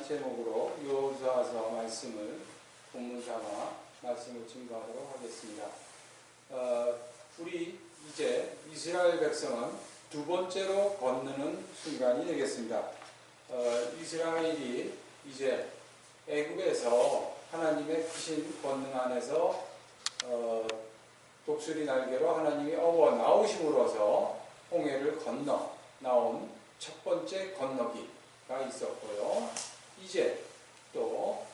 제목으로 여호수아서 말씀을 본문 삼아 말씀을 증거하도록 하겠습니다. 우리 이제 이스라엘 백성은 두 번째로 건너는 순간이 되겠습니다. 이스라엘이 이제 애굽에서 하나님의 크신 권능 안에서 독수리 날개로 하나님이 어워 나오심으로써 홍해를 건너 나온 첫 번째 건너기가 있었고요. 이제 또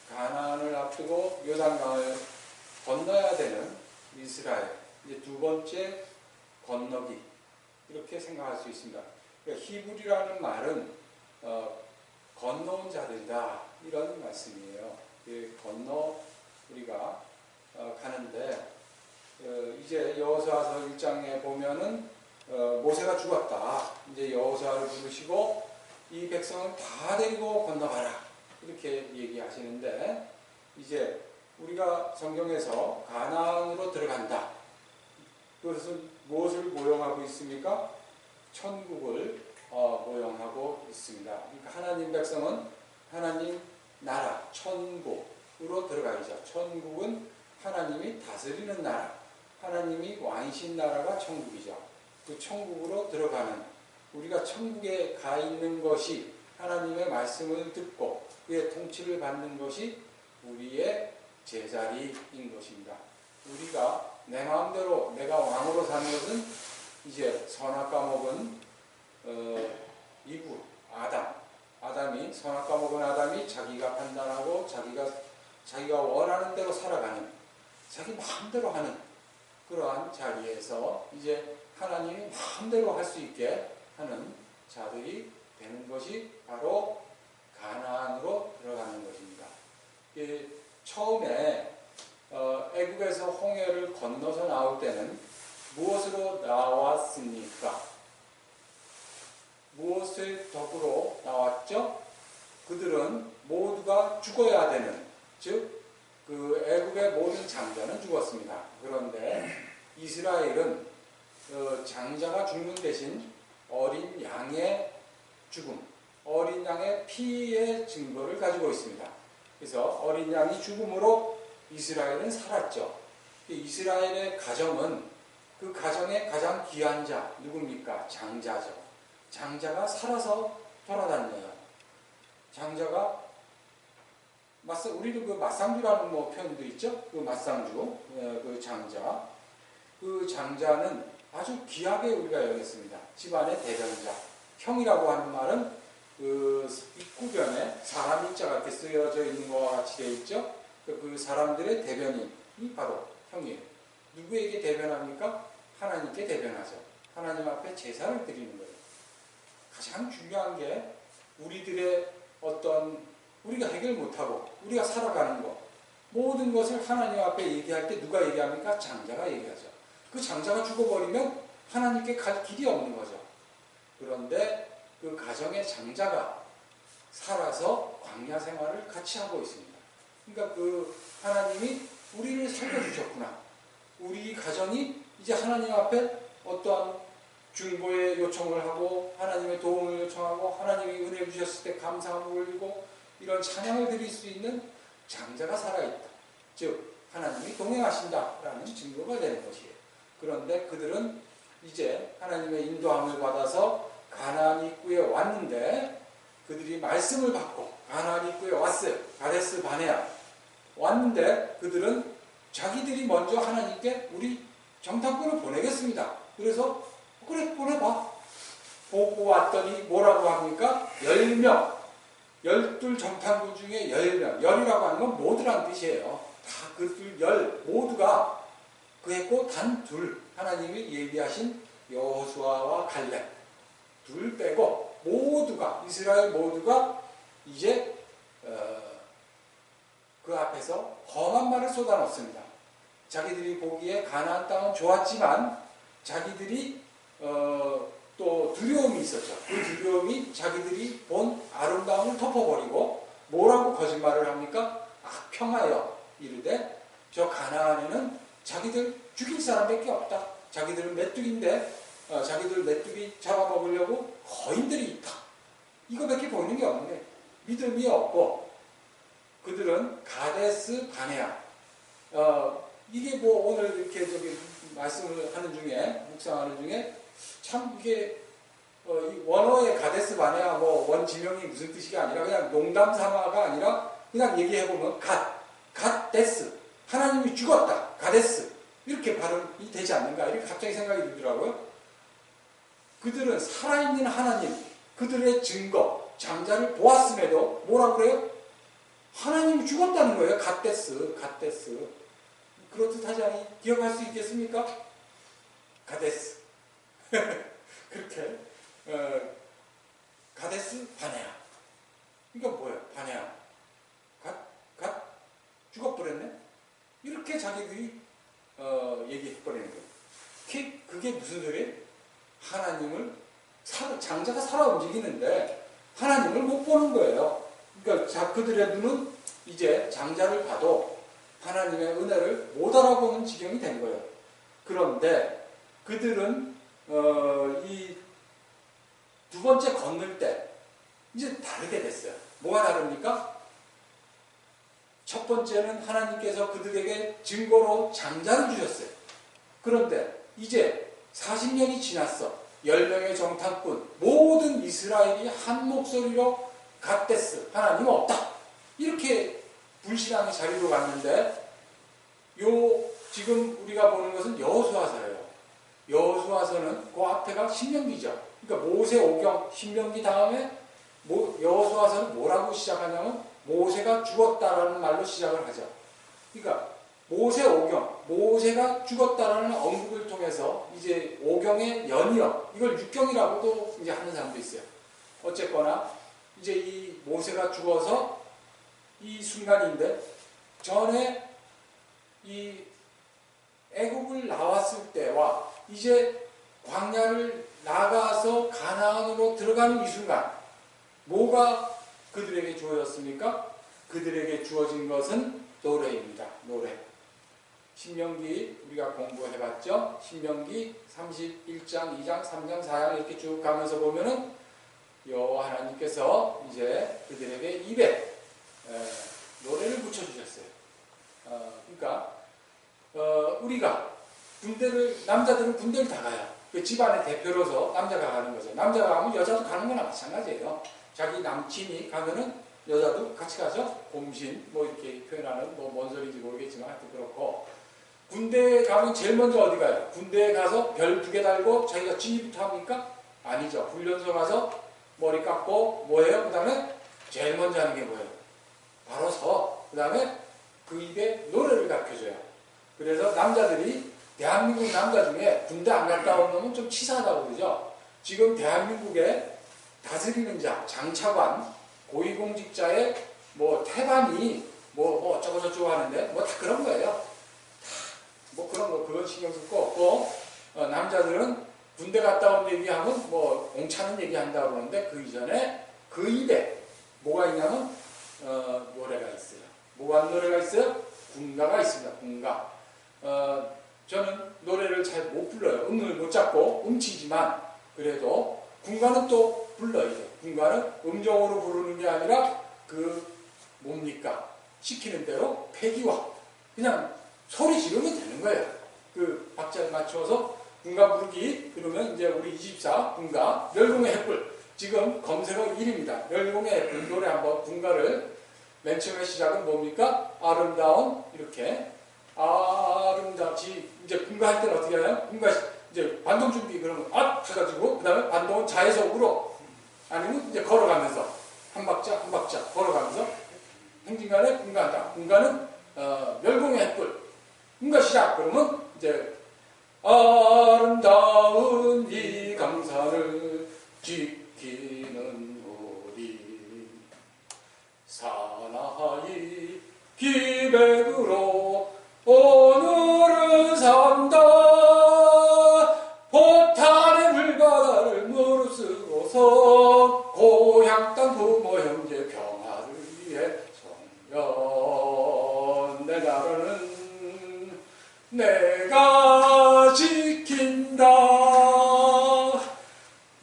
가나안을 앞두고 요단강을 건너야 되는 이스라엘, 이제 두 번째 건너기, 이렇게 생각할 수 있습니다. 그러니까 히브리라는 말은 건너온 자들이다, 이런 말씀이에요. 건너 우리가 가는데 이제 여호수아서 1장에 보면은 모세가 죽었다. 이제 여호수아를 부르시고 이 백성을 다 데리고 건너가라, 이렇게 얘기하시는데, 이제 우리가 성경에서 가나안으로 들어간다. 그것은 무엇을 모형하고 있습니까? 천국을 모형하고 있습니다. 그러니까 하나님 백성은 하나님 나라, 천국으로 들어가야죠. 천국은 하나님이 다스리는 나라, 하나님이 왕이신 나라가 천국이죠. 그 천국으로 들어가는, 우리가 천국에 가 있는 것이 하나님의 말씀을 듣고 그의 통치를 받는 것이 우리의 제자리인 것입니다. 우리가 내 마음대로 내가 왕으로 사는 것은 이제 선악과 먹은 이브 아담이 선악과 먹은 아담이 자기가 판단하고 자기가 원하는 대로 살아가는, 자기 마음대로 하는 그러한 자리에서 이제 하나님이 마음대로 할 수 있게 하는 자들이 되는 것이 바로 가나안으로 들어가는 것입니다. 처음에 애굽에서 홍해를 건너서 나올 때는 무엇으로 나왔습니까? 무엇을 덕으로 나왔죠? 그들은 모두가 죽어야 되는, 즉 그 애굽의 모든 장자는 죽었습니다. 그런데 이스라엘은 장자가 죽는 대신 어린 양의 죽음, 어린 양의 피의 증거를 가지고 있습니다. 그래서 어린 양이 죽음으로 이스라엘은 살았죠. 이스라엘의 가정은 그 가정의 가장 귀한 자 누굽니까? 장자죠. 장자가 살아서 돌아다녀요. 장자가 우리도 그 맞상주라는 표현도 있죠. 그 맞상주, 그 장자. 그 장자는 아주 귀하게 우리가 여겼습니다. 집안의 대변자. 형이라고 하는 말은 그 입구변에 사람 인자가 이렇게 쓰여져 있는 것과 같이 되어 있죠. 그 사람들의 대변인이 바로 형이에요. 누구에게 대변합니까? 하나님께 대변하죠. 하나님 앞에 제사를 드리는 거예요. 가장 중요한 게 우리들의 우리가 해결 못하고 우리가 살아가는 것, 모든 것을 하나님 앞에 얘기할 때 누가 얘기합니까? 장자가 얘기하죠. 그 장자가 죽어버리면 하나님께 갈 길이 없는 거죠. 그런데 그 가정의 장자가 살아서 광야 생활을 같이 하고 있습니다. 그러니까 그 하나님이 우리를 살려주셨구나. 우리 가정이 이제 하나님 앞에 어떠한 중보의 요청을 하고 하나님의 도움을 요청하고 하나님이 은혜를 주셨을 때 감사함을 올리고 이런 찬양을 드릴 수 있는 장자가 살아있다. 즉 하나님이 동행하신다라는 증거가 되는 것이에요. 그런데 그들은 이제 하나님의 인도함을 받아서 가나안 입구에 왔는데, 그들이 말씀을 받고 가나안 입구에 왔어요. 가데스 바네아 왔는데 그들은 자기들이 먼저 하나님께 우리 정탐꾼을 보내겠습니다. 그래서 그래 보내봐. 보고 왔더니 뭐라고 합니까? 10명. 12 정탐꾼 중에 10명. 열이라고 하는 건 모두란 뜻이에요. 다 그들 10 모두가 그했고 단 둘, 하나님이 예비하신 여호수아와 갈렙 둘 빼고 모두가, 이스라엘 모두가 이제 그 앞에서 험한 말을 쏟아놓습니다. 자기들이 보기에 가나안 땅은 좋았지만 자기들이 또 두려움이 있었죠. 그 두려움이 자기들이 본 아름다움을 덮어버리고 뭐라고 거짓말을 합니까? 악평하여 이르되 저 가나안에는 자기들 죽일 사람밖에 없다. 자기들은 메뚜기인데 자기들 메뚜기 잡아먹으려고 거인들이 있다. 이거밖에 보이는 게 없는데 믿음이 없고 그들은 가데스 바네아. 이게 뭐 오늘 이렇게 말씀을 하는 중에 묵상하는 중에 참 이게 이 원어의 가데스 바네아 뭐 원지명이 무슨 뜻이가 아니라 그냥 농담 삼아가 아니라 그냥 얘기해 보면 갓데스 하나님이 죽었다 가데스 이렇게 발음이 되지 않는가 이렇게 갑자기 생각이 들더라고요. 그들은 살아있는 하나님 그들의 증거 장자를 보았음에도 뭐라고 그래요? 하나님이 죽었다는 거예요. 갓데스. 그렇듯 하지 기억할 수 있겠습니까? 가데스. 그렇게 가데스 바네아. 그러니까 뭐예요? 바네아. 갓 죽어버렸네? 이렇게 자기들이 얘기해버리는 거예요. 그게 무슨 소리예요? 하나님을 장자가 살아 움직이는데 하나님을 못 보는 거예요. 그러니까 그들의 눈은 이제 장자를 봐도 하나님의 은혜를 못 알아보는 지경이 된 거예요. 그런데 그들은 이 두 번째 건널 때 이제 다르게 됐어요. 뭐가 다릅니까? 첫 번째는 하나님께서 그들에게 증거로 장자를 주셨어요. 그런데 이제 40년이 지났어. 10명의 정탐꾼 모든 이스라엘이 한 목소리로 갓데스 하나님 없다. 이렇게 불신앙의 자리로 갔는데 지금 우리가 보는 것은 여호수아서예요. 여호수아서는 그 앞에가 신명기죠. 그러니까 모세 오경 신명기 다음에 여호수아서는 뭐라고 시작하냐면 모세가 죽었다라는 말로 시작을 하죠. 그러니까 모세 오경 모세가 죽었다라는 언급을 통해서 이제 오경의 연이어 이걸 육경이라고도 이제 하는 사람도 있어요. 어쨌거나 이제 이 모세가 죽어서 이 순간인데 전에 이 애굽을 나왔을 때와 이제 광야를 나가서 가나안으로 들어가는 이 순간 뭐가 그들에게 주어졌습니까? 그들에게 주어진 것은 노래입니다. 노래. 신명기 우리가 공부해봤죠? 신명기 31장, 2장, 3장, 4장 이렇게 쭉 가면서 보면은 여호와 하나님께서 이제 그들에게 입에 노래를 붙여주셨어요. 그러니까 우리가 남자들은 군대를 다 가요. 그 집안의 대표로서 남자가 가는 거죠. 남자가 가면 여자도 가는 거나 마찬가지예요. 자기 남친이 가면은 여자도 같이 가죠. 곰신 뭐 이렇게 표현하는 뭐 뭔 소리인지 모르겠지만 하여튼 그렇고 군대에 가면 제일 먼저 어디 가요? 군대에 가서 별 2개 달고 자기가 진입부터 합니까? 아니죠. 훈련소 가서 머리 깎고 뭐예요? 그 다음에 제일 먼저 하는 게 뭐예요? 바로 그 다음에 그 입에 노래를 가르쳐줘요. 그래서 남자들이 대한민국 남자 중에 군대 안 갔다 온 놈은 좀 치사하다고 그러죠. 지금 대한민국에 다스리는 자, 장차관, 고위공직자의 뭐 태반이 뭐 어쩌고 저쩌고 하는데 뭐 다 그런 거예요. 뭐 그런 거 그건 신경 쓸 거 없고 남자들은 군대 갔다 온 얘기하면 뭐 옹차는 얘기한다고 그러는데 그 이전에 그 입에 뭐가 있냐면 노래가 있어요. 뭐가 노래가 있어요? 군가가 있습니다. 군가. 저는 노래를 잘 못 불러요. 음을 못 잡고 음치지만 그래도 군가는 또 불러야 돼요. 군가는 음정으로 부르는 게 아니라 뭡니까? 시키는 대로 패기와 그냥 소리 지르면 되는 거예요. 그 박자에 맞춰서 군가 부르기 그러면 이제 우리 24 군가 멸공의 횃불 지금 검색어 1입니다. 멸공의 횃불 노래 한번 군가를 맨 처음에 시작은 뭡니까? 아름다운 이렇게 아름답지 이제 군가 할 때는 어떻게 하나요? 군가 이제 반동 준비 그러면 해가지고 그 다음에 반동은 자해석으로 아니면 이제 걸어가면서 한 박자 한 박자 걸어가면서 행진간에 군가한다. 군가는 멸공의 횃불 군가 시작 그러면 이제 아름다운 이 강산을 지키는 우리 사나이 기백으로 오늘은 산다 포탄의 물바다를 무릅쓰고서 고향 땅 부모 형제 평화를 위해 성연 내 나라는 내가 지킨다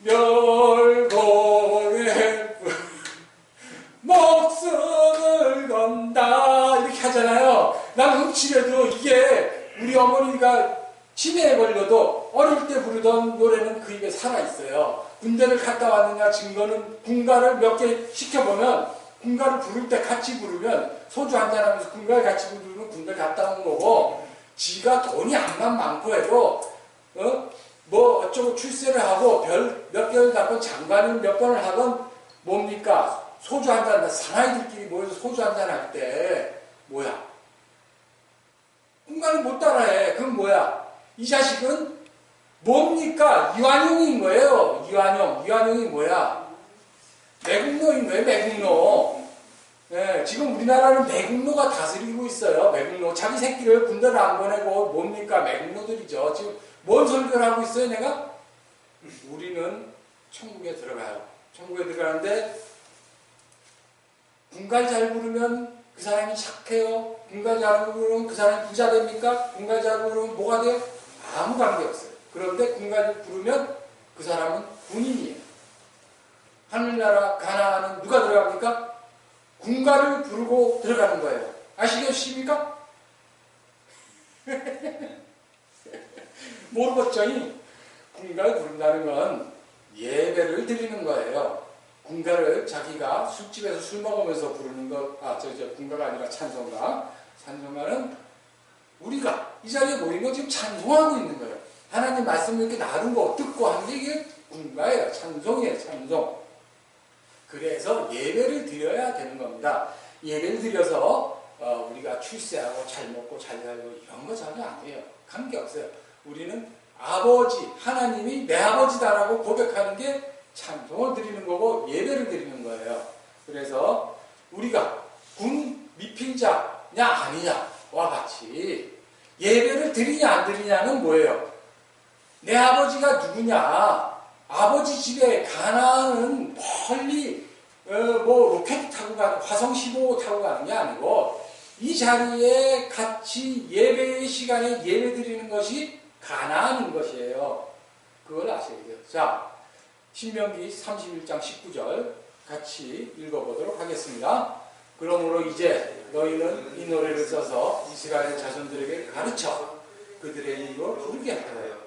멸공의 횃불 뭐 치매에 걸려도 어릴 때 부르던 노래는 그 입에 살아있어요. 군대를 갔다 왔느냐 증거는 군가를 몇 개 시켜보면 군가를 부를 때 같이 부르면 소주 한잔 하면서 군가를 같이 부르면 군대 갔다 온 거고 지가 돈이 암만 많고 해도 뭐 어쩌고 출세를 하고 별 몇 개월 갖고 장관을 몇 번을 하건 뭡니까? 소주 한잔 사나이들끼리 모여서 소주 한잔 할 때 뭐야? 군가를 못 따라해. 그럼 뭐야? 이 자식은 뭡니까? 이완용인 거예요. 이완용이 뭐야? 매국노인 거예요. 매국노. 네, 지금 우리나라는 매국노가 다스리고 있어요. 매국노. 자기 새끼를 군대를 안 보내고 뭡니까? 매국노들이죠. 지금 뭔 설교를 하고 있어요, 내가? 우리는 천국에 들어가요. 천국에 들어가는데 군가를 잘 부르면 그 사람이 착해요. 군가를 잘 부르면 그 사람이 부자 됩니까? 군가를 잘 부르면 뭐가 돼요? 아무 관계 없어요. 그런데 군가를 부르면 그 사람은 군인이에요. 하늘나라 가나안은 누가 들어갑니까? 군가를 부르고 들어가는 거예요. 아시겠습니까? 모르겠죠니? 군가를 부른다는 건 예배를 드리는 거예요. 군가를 자기가 술집에서 술 먹으면서 부르는 거, 군가가 아니라 찬송가. 찬송가는 우리가 이 자리에 모이면 지금 찬송하고 있는 거예요. 하나님 말씀을 이렇게 나눈 거 듣고 하는 게 이게 군가예요. 찬송이에요. 찬송. 그래서 예배를 드려야 되는 겁니다. 예배를 드려서 우리가 출세하고 잘 먹고 잘 살고 이런 거 전혀 아니에요. 관계없어요. 우리는 아버지, 하나님이 내 아버지다라고 고백하는 게 찬송을 드리는 거고 예배를 드리는 거예요. 그래서 우리가 군 미필자냐 아니냐와 같이 예배를 드리냐 안 드리냐는 뭐예요? 내 아버지가 누구냐? 아버지 집에 가나안은 멀리 뭐 로켓 타고 가는 화성 15호 타고 가는 게 아니고 이 자리에 같이 예배의 시간에 예배 드리는 것이 가나안인 것이에요. 그걸 아셔야 돼요. 자, 신명기 31장 19절 같이 읽어보도록 하겠습니다. 그러므로 이제 너희는 이 노래를 써서 이스라엘 자손들에게 가르쳐 그들의 입으로 부르게 하여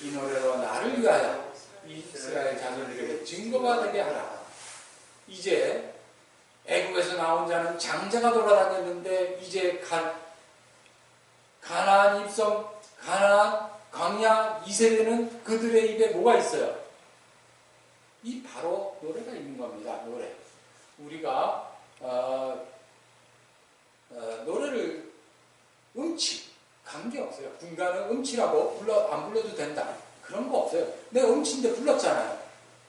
이 노래로 나를 위하여 이스라엘 자손들에게 증거가 되게 하라. 이제 애국에서 나온 자는 장자가 돌아다녔는데 이제 가나안 입성, 가나안, 광야 2세대는 그들의 입에 뭐가 있어요? 이 바로 노래가 있는 겁니다. 노래. 우리가 노래를 음치 관계없어요. 군가는 음치라고 안 불러도 된다. 그런 거 없어요. 내가 음치인데 불렀잖아요.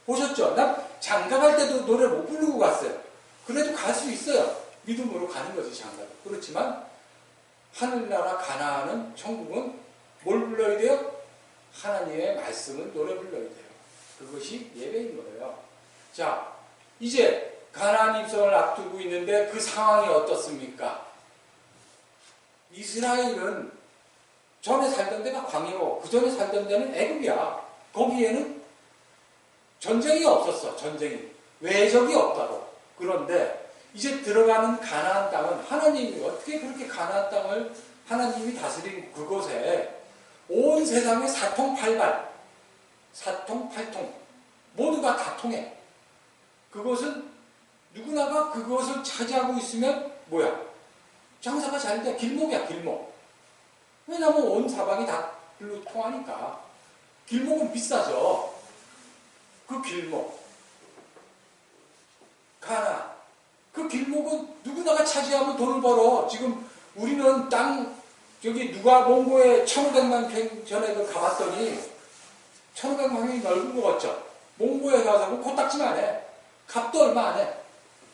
보셨죠? 난 장가갈 때도 노래 못 부르고 갔어요. 그래도 갈 수 있어요. 믿음으로 가는 거지, 장가. 그렇지만 하늘나라 가나안은 천국은 뭘 불러야 돼요? 하나님의 말씀을 노래 불러야 돼요. 그것이 예배인 거예요. 자, 이제 가나안 입성을 앞두고 있는데 그 상황이 어떻습니까? 이스라엘은 전에 살던 데가 광야고 그 전에 살던 데는 애굽이야. 거기에는 전쟁이 없었어. 전쟁이. 외적이 없다고. 그런데 이제 들어가는 가나안 땅은 하나님이 어떻게 그렇게 가나안 땅을 하나님이 다스린 그곳에 온 세상의 사통팔발, 사통팔통 모두가 다 통해. 그것은 누구나가 그것을 차지하고 있으면 뭐야? 장사가 잘 돼. 길목이야, 길목. 왜냐하면 온 사방이 다 길로 통하니까. 길목은 비싸죠. 그 길목. 가나. 그 길목은 누구나가 차지하면 돈을 벌어. 지금 우리는 저기 누가 몽고에 1500만 평 전에 가봤더니 1500만 평이 넓은 거 같죠? 몽고에 가서 코딱지만 해. 값도 얼마 안 해.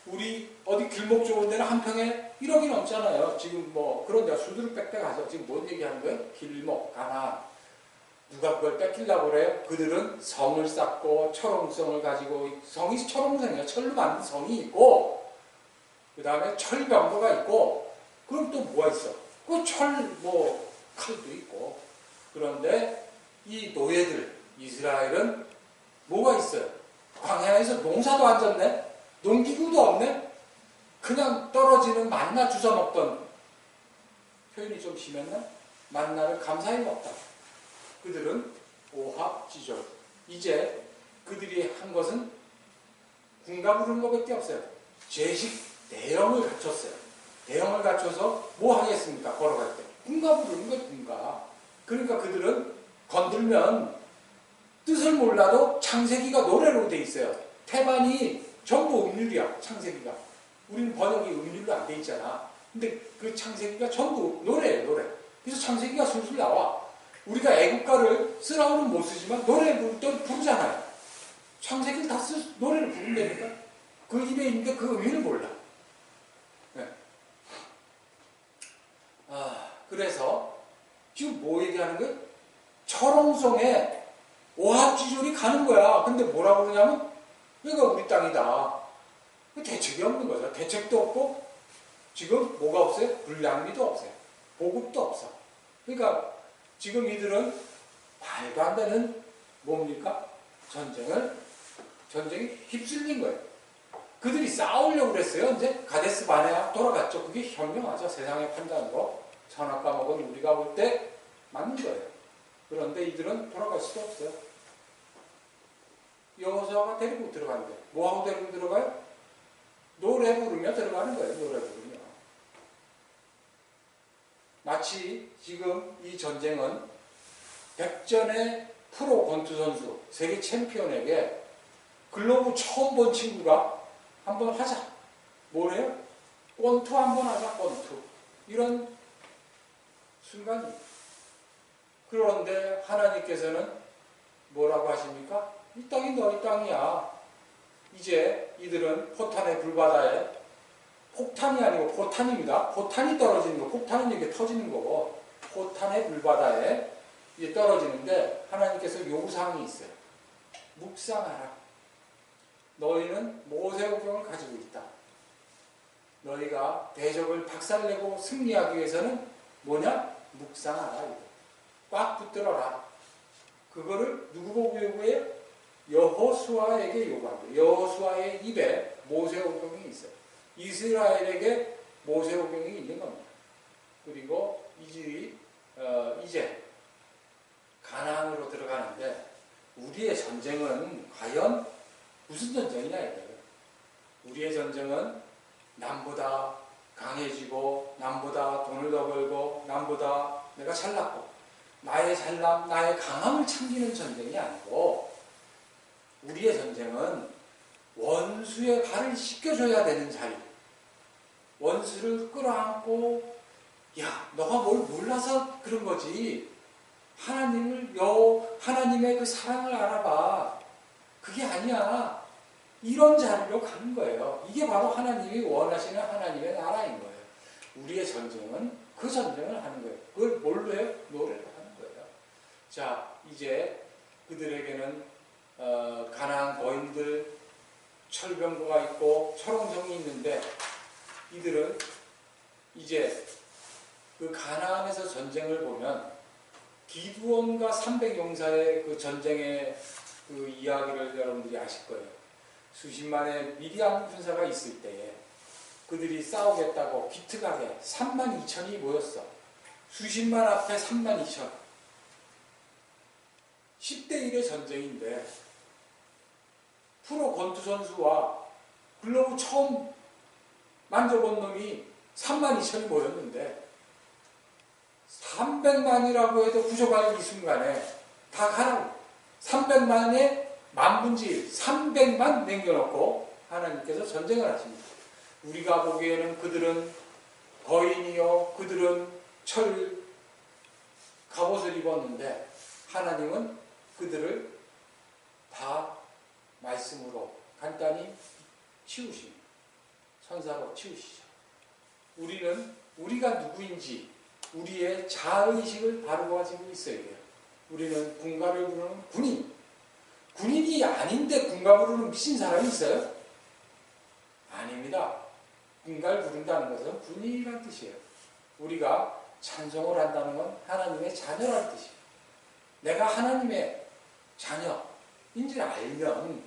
우리 어디 길목 좋은 데는 한 평에 1억이 넘잖아요. 지금 뭐 그런 데가 수두룩 빽빽 가서 지금 뭔 얘기하는 거예요? 길목, 가나. 누가 그걸 뺏기려고 그래요? 그들은 성을 쌓고 철옹성을 가지고 성이 철옹성이에요. 철로 만든 성이 있고 그 다음에 철병거가 있고 그럼 또 뭐가 있어? 그 칼도 있고 그런데 이 노예들 이스라엘은 뭐가 있어요? 광야에서 농사도 안 졌네? 농기구도 없네? 그냥 떨어지는 만나 주워 먹던 표현이 좀 심했나? 만나를 감사히 먹다. 그들은 오합지졸. 이제 그들이 한 것은 군가 부르는 것밖에 없어요. 제식 대형을 갖췄어요. 대형을 갖춰서 뭐 하겠습니까? 걸어갈 때. 군가 부르는 거예요, 군가. 그러니까 그들은 건들면 뜻을 몰라도 창세기가 노래로 돼 있어요. 태반이 전부 음률이야, 창세기가. 우리는 번역이 음률로 안 돼 있잖아. 근데 그 창세기가 전부 노래예요, 노래. 그래서 창세기가 술술 나와. 우리가 애국가를 쓰라고는 못 쓰지만 노래를 또 부르잖아요. 창세기를 다 노래를 부른다니까. 그 입에 있는데 그 의미를 몰라. 네. 그래서 지금 뭐 얘기하는 거예요? 철옹성에 오합지졸이 가는 거야. 근데 뭐라고 그러냐면 여기가 우리 땅이다. 대책이 없는 거죠. 대책도 없고 지금 뭐가 없어요? 불량미도 없어요. 보급도 없어. 그러니까 지금 이들은 말도 안 되는 뭡니까? 전쟁에 휩쓸린 거예요. 그들이 싸우려고 그랬어요. 이제 가데스 바네아 돌아갔죠. 그게 현명하죠. 세상의 판단으로. 선악 과목은 우리가 볼 때 맞는 거예요. 그런데 이들은 돌아갈 수도 없어요. 여호수아가 데리고 들어가는데 뭐하고 데리고 들어가요? 노래 부르며 들어가는 거예요. 노래 부르며. 마치 지금 이 전쟁은 백전의 프로 권투 선수, 세계 챔피언에게 글로브 처음 본 친구가 한번 하자. 뭐래요? 권투 한번 하자, 권투. 이런 순간이. 그런데 하나님께서는 뭐라고 하십니까? 이 땅이 너희 땅이야. 이제 이들은 포탄의 불바다에, 폭탄이 아니고 포탄입니다. 포탄이 떨어지는 거, 폭탄은 이렇게 터지는 거고, 포탄의 불바다에 이제 떨어지는데 하나님께서 요구사항이 있어요. 묵상하라. 너희는 모세오경을 가지고 있다. 너희가 대적을 박살내고 승리하기 위해서는 뭐냐? 묵상하라. 꽉 붙들어라. 그거를 누구 보고 요구해요? 여호수아에게 요구합니다. 여호수아의 입에 모세오경이 있어요. 이스라엘에게 모세오경이 있는 겁니다. 그리고 이제 가나안으로 들어가는데 우리의 전쟁은 과연 무슨 전쟁이냐 이거예요. 우리의 전쟁은 남보다 강해지고 남보다 돈을 더 벌고 남보다 내가 잘났고 나의 잘남, 나의 강함을 챙기는 전쟁이 아니고 우리의 전쟁은 원수의 발을 씻겨줘야 되는 자리. 원수를 끌어안고 야 너가 뭘 몰라서 그런 거지. 하나님의 그 사랑을 알아봐. 그게 아니야. 이런 자리로 가는 거예요. 이게 바로 하나님이 원하시는 하나님의 나라인 거예요. 우리의 전쟁은 그 전쟁을 하는 거예요. 그걸 뭘로 해요? 노래로 하는 거예요. 자, 이제 그들에게는 가나안 거인들, 철병거가 있고 철옹성이 있는데 이들은 이제 그 가나안에서 전쟁을 보면 기드온과 300용사의 그 전쟁의 그 이야기를 여러분들이 아실 거예요. 수십만의 미디안 군사가 있을 때에 그들이 싸우겠다고 기특하게 32,000이 모였어. 수십만 앞에 32,000. 10대 1의 전쟁인데 프로 권투 선수와 글로브 처음 만져본 놈이 32,000이 모였는데 300만이라고 해도 부족할 이 순간에 다 가라고. 300만에 만분의 1, 300만 남겨놓고 하나님께서 전쟁을 하십니다. 우리가 보기에는 그들은 거인이요, 그들은 철 갑옷을 입었는데 하나님은 그들을 다 말씀으로 간단히 치우십니다. 천사로 치우시죠. 우리는 우리가 누구인지 우리의 자의식을 바로 가지고 있어야 돼요. 우리는 군가를 부르는 군인. 군인이 아닌데 군가 부르는 미친 사람이 있어요? 아닙니다. 군가를 부른다는 것은 군인이라는 뜻이에요. 우리가 찬송을 한다는 건 하나님의 자녀라는 뜻이에요. 내가 하나님의 자녀인지 알면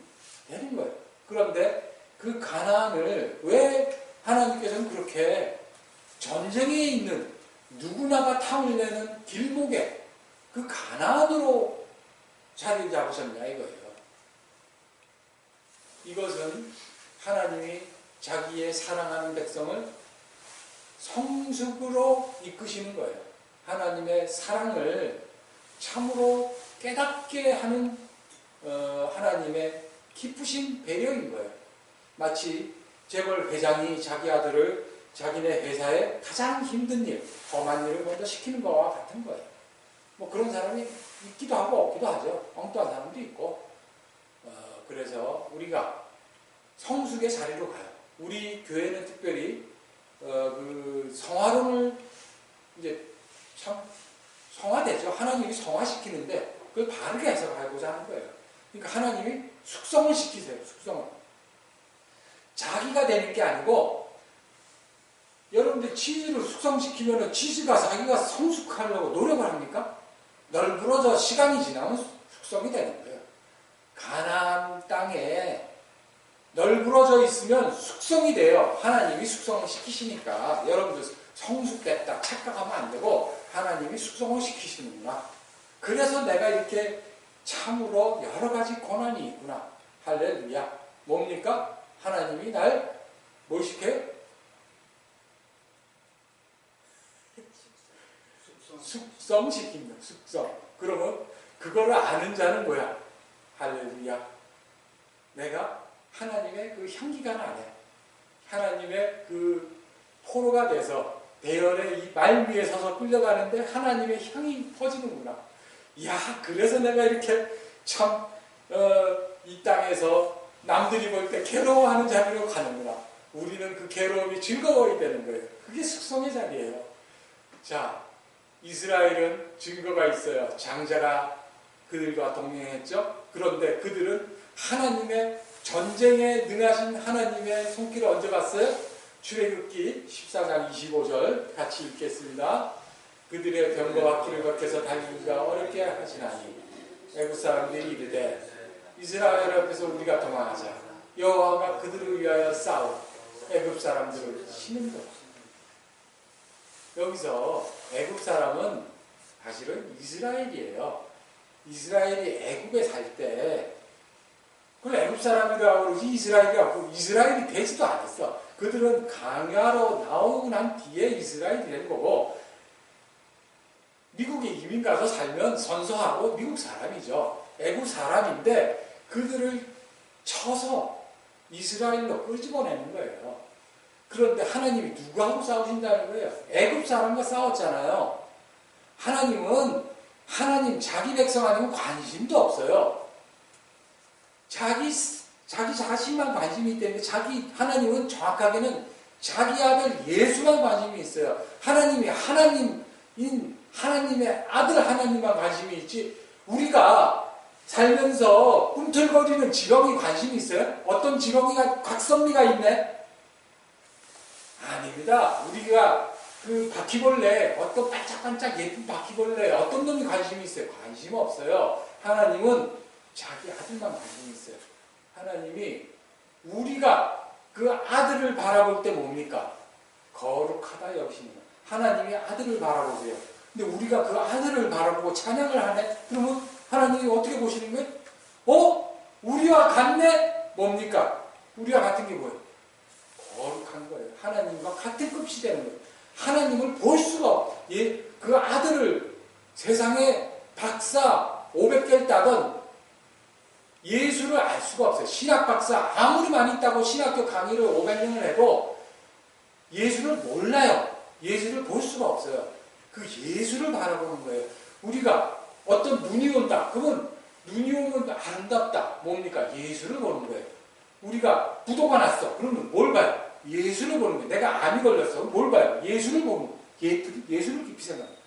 되는 거예요. 그런데 그 가나안을 왜 하나님께서는 그렇게 전쟁에 있는 누구나가 탐을 내는 길목에 그 가나안으로 자리를 잡으셨냐 이거예요. 이것은 하나님이 자기의 사랑하는 백성을 성숙으로 이끄시는 거예요. 하나님의 사랑을 참으로 깨닫게 하는 하나님의 기쁘신 배려인 거예요. 마치 재벌 회장이 자기 아들을 자기네 회사에 가장 힘든 일, 험한 일을 먼저 시키는 거와 같은 거예요. 뭐 그런 사람이 있기도 하고 없기도 하죠. 엉뚱한 사람도 있고. 그래서 우리가 성숙의 자리로 가요. 우리 교회는 특별히 그 성화론을 이제 참 성화되죠. 하나님이 성화시키는데 그걸 바르게 해석하고자 하는 거예요. 그러니까 하나님이 숙성을 시키세요. 숙성을. 자기가 되는 게 아니고 여러분들 치즈를 숙성시키면 치즈가 자기가 성숙하려고 노력을 합니까? 널브러져 시간이 지나면 숙성이 되는 거예요. 가나안 땅에 널브러져 있으면 숙성이 돼요. 하나님이 숙성을 시키시니까 여러분들 성숙됐다 착각하면 안 되고 하나님이 숙성을 시키시는구나. 그래서 내가 이렇게 참으로 여러 가지 고난이 있구나. 할렐루야. 뭡니까? 하나님이 날 뭘 시켜요? 숙성시킵니다. 숙성. 그러면 그거를 아는 자는 뭐야? 할렐루야. 내가 하나님의 그 향기가 나네. 하나님의 그 포로가 돼서 대열의 이 말 위에 서서 끌려가는데 하나님의 향이 퍼지는구나. 야, 그래서 내가 이렇게 참 이 땅에서 남들이 볼 때 괴로워하는 자리로 가는구나. 우리는 그 괴로움이 즐거워야 되는 거예요. 그게 숙성의 자리예요. 자, 이스라엘은 증거가 있어요. 장자가 그들과 동행했죠. 그런데 그들은 하나님의 전쟁에 능하신 하나님의 손길을 언제 봤어요? 출애굽기 14장 25절 같이 읽겠습니다. 그들의 병과 바퀴를 벗겨서 달리기가 어렵게 하시나니 애굽 사람들이 이르되 이스라엘 앞에서 우리가 도망하자. 여호와가 그들을 위하여 싸워 애굽 사람들을 치는 것. 여기서 애굽 사람은 사실은 이스라엘이에요. 이스라엘이 애굽에 살 때 그걸 애굽 사람이라고 그러지 이스라엘이라고 이스라엘이 되지도 않았어. 그들은 강야로 나오고 난 뒤에 이스라엘이 된 거고 미국에 이민 가서 살면 선서하고 미국 사람이죠. 애굽 사람인데 그들을 쳐서 이스라엘로 끄집어내는 거예요. 그런데 하나님이 누구하고 싸우신다는 거예요? 애굽 사람과 싸웠잖아요. 하나님은 하나님 자기 백성 아니면 관심도 없어요. 자기 자신만 관심이 있기 때문에 하나님은 정확하게는 자기 아들 예수만 관심이 있어요. 하나님이 하나님의 아들 하나님만 관심이 있지 우리가 살면서 꿈틀거리는 지렁이 관심이 있어요? 어떤 지렁이가 각선미가 있네? 아닙니다. 우리가 그 바퀴벌레 어떤 반짝반짝 예쁜 바퀴벌레 어떤 놈이 관심이 있어요? 관심 없어요. 하나님은 자기 아들만 관심이 있어요. 하나님이 우리가 그 아들을 바라볼 때 뭡니까? 거룩하다 여기시는 거예요. 하나님이 아들을 바라보세요. 근데 우리가 그 아들을 바라보고 찬양을 하네? 그러면 하나님이 어떻게 보시는 거예요? 우리와 같네? 뭡니까? 우리와 같은 게 뭐예요? 거룩한 거예요. 하나님과 같은 급이 되는 거예요. 하나님을 볼 수가 그 아들을 세상에 박사 500개를 따던 예수를 알 수가 없어요. 신학 박사 아무리 많이 있다고 신학교 강의를 500년을 해도 예수를 몰라요. 예수를 볼 수가 없어요. 그 예수를 바라보는 거예요. 우리가 어떤 눈이 온다. 그러면 눈이 오면 아름답다. 뭡니까? 예수를 보는 거예요. 우리가 부도가 났어. 그러면 뭘 봐요? 예수를 보는 거예요. 내가 암이 걸렸어. 뭘 봐요? 예수를 보는 거예요. 예수를 깊이 생각해요.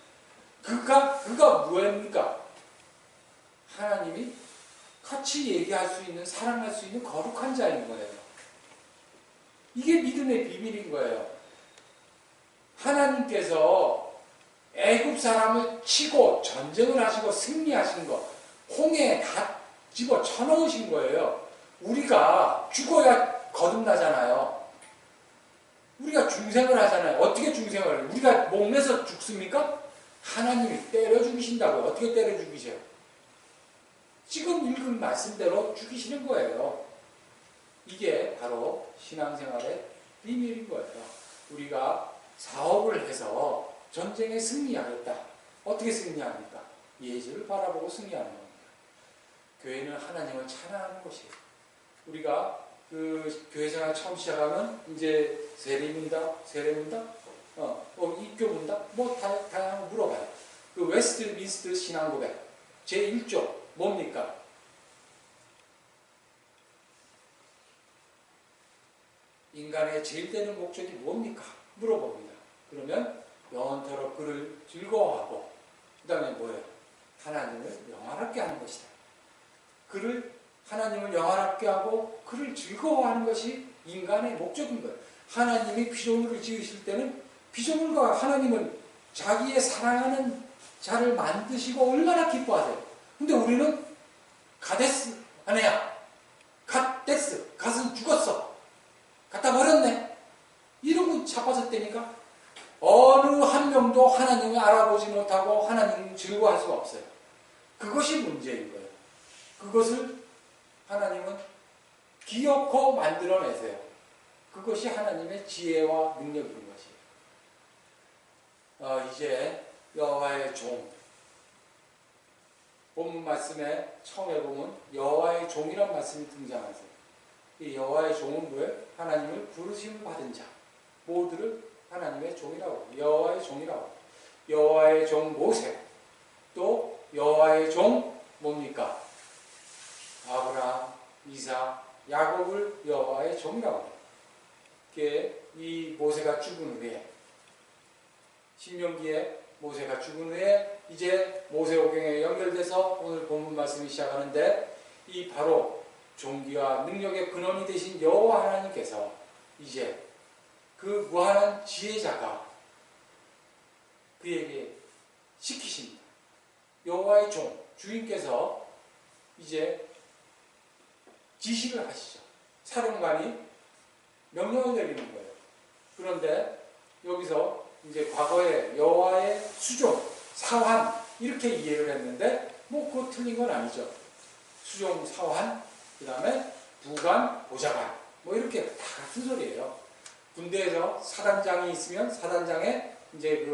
그가 뭐입니까? 하나님이 같이 얘기할 수 있는, 사랑할 수 있는 거룩한 자인 거예요. 이게 믿음의 비밀인 거예요. 하나님께서 애굽 사람을 치고 전쟁을 하시고 승리하신 거, 홍해에 다 집어 쳐넣으신 거예요. 우리가 죽어야 거듭나잖아요. 우리가 중생을 하잖아요. 어떻게 중생을 해요? 우리가 목매서 죽습니까? 하나님이 때려 죽이신다고요. 어떻게 때려 죽이세요? 지금 읽은 말씀대로 죽이시는 거예요. 이게 바로 신앙생활의 비밀인 거예요. 우리가 사업을 해서 전쟁에 승리하겠다. 어떻게 승리합니까? 예수를 바라보고 승리하는 겁니다. 교회는 하나님을 찬양하는 것이에요. 우리가 그 교회생활 처음 시작하면 이제 세례문답, 입교 문답, 뭐 다양한 거물어봐요. 그 웨스트민스터 신앙고백 제1조 뭡니까? 인간의 제일 되는 목적이 뭡니까? 물어봅니다. 그러면 영원토록 그를 즐거워하고 그 다음에 뭐예요? 하나님을 영원하게 하는 것이다. 하나님을 영원하게 하고 그를 즐거워하는 것이 인간의 목적인 거예요. 하나님이 피조물을 지으실 때는 피조물과 하나님은 자기의 사랑하는 자를 만드시고 얼마나 기뻐하세요. 근데 우리는 가데스 아내야 갓데스 갓은 죽었어 갖다 버렸네 이러고 자빠졌다니까 어느 한 명도 하나님을 알아보지 못하고 하나님을 즐거워할 수가 없어요. 그것이 문제인 거예요. 그것을 하나님은 기어코 만들어내세요. 그것이 하나님의 지혜와 능력인 것이에요. 이제 여호와의 종 본문 말씀에 처음에 보면 여호와의 종이란 말씀이 등장하세요. 이 여호와의 종은 뭐예요? 하나님을 부르심을 받은 자 모두를 하나님의 종이라고 여호와의 종이라고 여호와의 종 모세 또 여호와의 종 뭡니까? 아브라함, 이삭, 야곱을 여호와의 종이라고 해요. 이 모세가 죽은 후에 신명기에 모세가 죽은 후에 이제 모세오경에 연결돼서 오늘 본문 말씀이 시작하는데 이 바로 종기와 능력의 근원이 되신 여호와 하나님께서 이제 그 무한한 지혜자가 그에게 시키십니다. 여호와의 종 주인께서 이제 지시를 하시죠. 사령관이 명령을 내리는 거예요. 그런데 여기서 이제 과거에 여호와의 수종, 사환 이렇게 이해를 했는데 뭐 그거 틀린 건 아니죠. 수종, 사환, 그 다음에 부관, 보좌관 뭐 이렇게 다 같은 소리예요. 군대에서 사단장이 있으면 사단장에 이제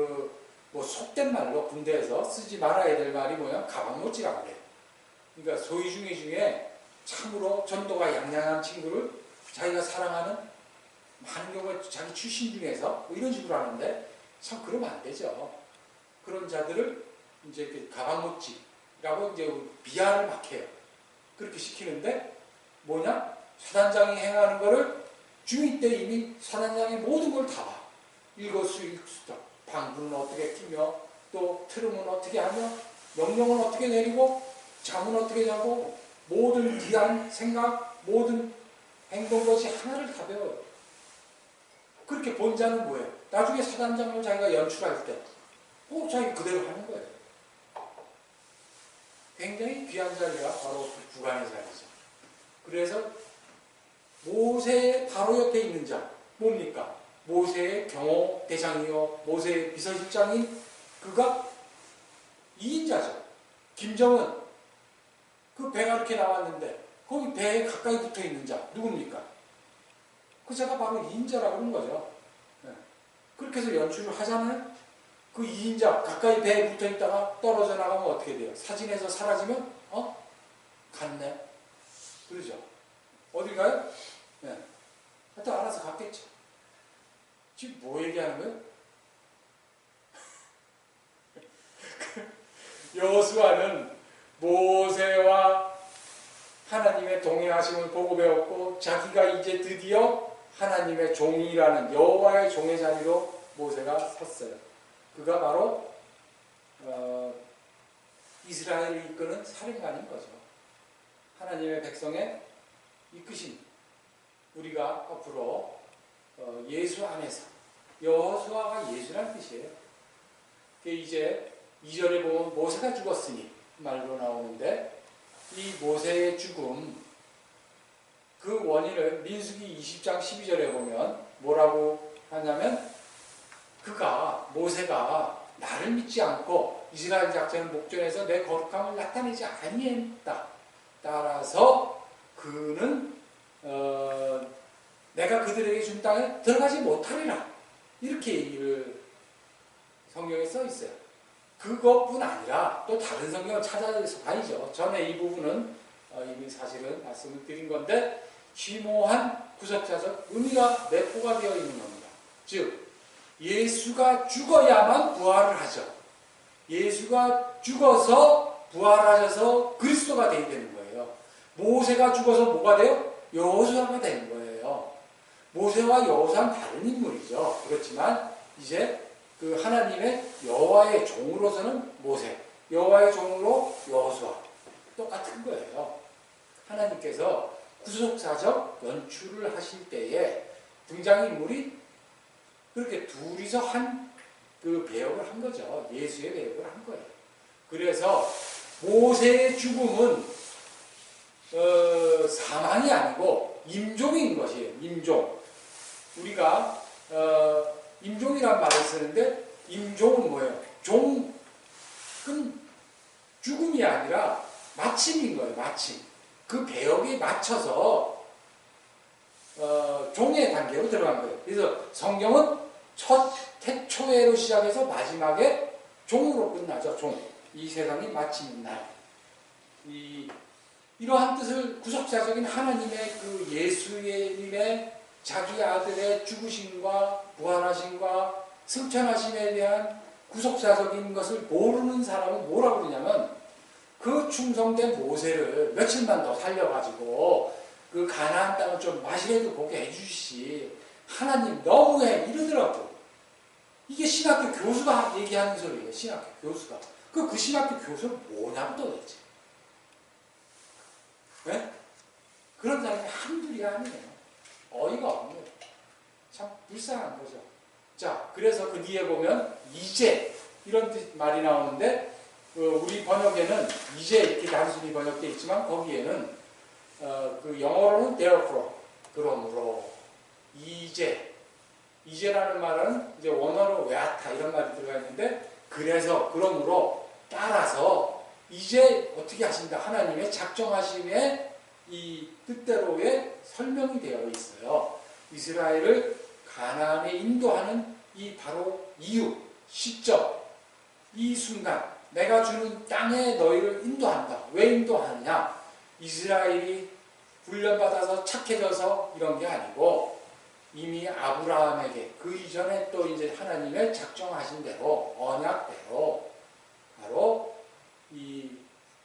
뭐 속된 말로 군대에서 쓰지 말아야 될 말이 뭐냐? 가방못지라고 그래요. 그러니까 소위 중에 참으로 전도가 양양한 친구를 자기가 사랑하는 많은 경우에 자기 출신 중에서 뭐 이런 식으로 하는데 참 그러면 안 되죠. 그런 자들을 이제 가방못지라고 이제 비하를 막 해요. 그렇게 시키는데 뭐냐? 사단장이 행하는 거를 중위 때 이미 사단장의 모든 걸 다 봐. 일거수일투족 방구는 어떻게 끼며 또 트름은 어떻게 하며 명령은 어떻게 내리고 잠은 어떻게 자고 모든 귀한 생각 모든 행동 것이 하나를 다 배워요. 그렇게 본 자는 뭐예요? 나중에 사단장을 자기가 연출할 때 자기 그대로 하는 거예요. 굉장히 귀한 자리가 바로 그 부관의 자리죠. 그래서 모세의 바로 옆에 있는 자 뭡니까? 모세의 경호 대장이요 모세의 비서실장인 그가 2인자죠. 김정은 그 배가 이렇게 나왔는데 거기 배에 가까이 붙어 있는 자 누굽니까? 그 자가 바로 2인자라고 하는 거죠. 네. 그렇게 해서 연출을 하잖아요. 그 2인자 가까이 배에 붙어 있다가 떨어져 나가면 어떻게 돼요? 사진에서 사라지면 갔네. 그러죠. 어딜 가요? 네. 하여튼 알아서 갔겠죠. 지금 뭐 얘기하는 거예요? 여호수아는 모세와 하나님의 동행하심을 보고 배웠고 자기가 이제 드디어 하나님의 종이라는 여호와의 종의 자리로 모세가 섰어요. 그가 바로 이스라엘을 이끄는 사령관인 거죠. 하나님의 백성의 이끄신 우리가 앞으로 예수 안에서 여호수아가 예수란 뜻이에요. 이제 2절에 보면 모세가 죽었으니 말로 나오는데 이 모세의 죽음 그 원인을 민수기 20장 12절에 보면 뭐라고 하냐면 모세가 나를 믿지 않고 이스라엘 작전을 목전에서 내 거룩함을 나타내지 아니했다. 따라서 그는 내가 그들에게 준 땅에 들어가지 못하리라. 이렇게 얘기를 성경에 써 있어요. 그것뿐 아니라 또 다른 성경을 찾아서 봐야죠. 전에 이 부분은 이미 사실은 말씀을 드린 건데 심오한 구속사적 의미가 내포가 되어 있는 겁니다. 즉 예수가 죽어야만 부활을 하죠. 예수가 죽어서 부활하셔서 그리스도가 되어야 되는 거예요. 모세가 죽어서 뭐가 돼요? 여호수아가 되는 거예요. 모세와 여호수아는 다른 인물이죠. 그렇지만 이제 그 하나님의 여호와의 종으로서는 모세, 여호와의 종으로 여호수아 똑같은 거예요. 하나님께서 구속사적 연출을 하실 때에 등장인물이 그렇게 둘이서 한 그 배역을 한 거죠. 예수의 배역을 한 거예요. 그래서 모세의 죽음은 사망이 아니고 임종인 것이에요. 임종. 우리가 임종이란 말을 쓰는데 임종은 뭐예요? 종은 죽음이 아니라 마침인 거예요. 마침. 그 배역에 맞춰서 종의 단계로 들어간 거예요. 그래서 성경은 첫 태초에로 시작해서 마지막에 종으로 끝나죠. 종. 이 세상이 마치는 날. 이러한 뜻을 구속사적인 하나님의 그 예수님의 자기 아들의 죽으심과 부활하심과 승천하심에 대한 구속사적인 것을 모르는 사람은 뭐라고 그러냐면 그 충성된 모세를 며칠만 더 살려가지고 그 가나안 땅을 좀 마시라도 보게 해주시. 하나님 너무해 이러더라고. 이게 신학교 교수가 얘기하는 소리예요. 신학교 교수가. 그 신학교 교수는 뭐냐고 도대체. 네? 그런 사람이 한둘이 아니에요. 어이가 없는 거예요. 참 불쌍한 거죠. 자, 그래서 그 뒤에 보면 이제 이런 말이 나오는데 우리 번역에는 이제 이렇게 단순히 번역되어 있지만 거기에는 그 영어로는 therefore 그러므로 이제라는 말은 이제 원어로 왜아타 이런 말이 들어가 있는데 그래서 그러므로 따라서 이제 어떻게 하신다 하나님의 작정하심의 이 뜻대로의 설명이 되어 있어요. 이스라엘을 가나안에 인도하는 이 바로 이유, 시점, 이 순간 내가 주는 땅에 너희를 인도한다. 왜 인도하느냐? 이스라엘이 훈련받아서 착해져서 이런 게 아니고 이미 아브라함에게 그 이전에 또 이제 하나님의 작정하신 대로 언약대로 바로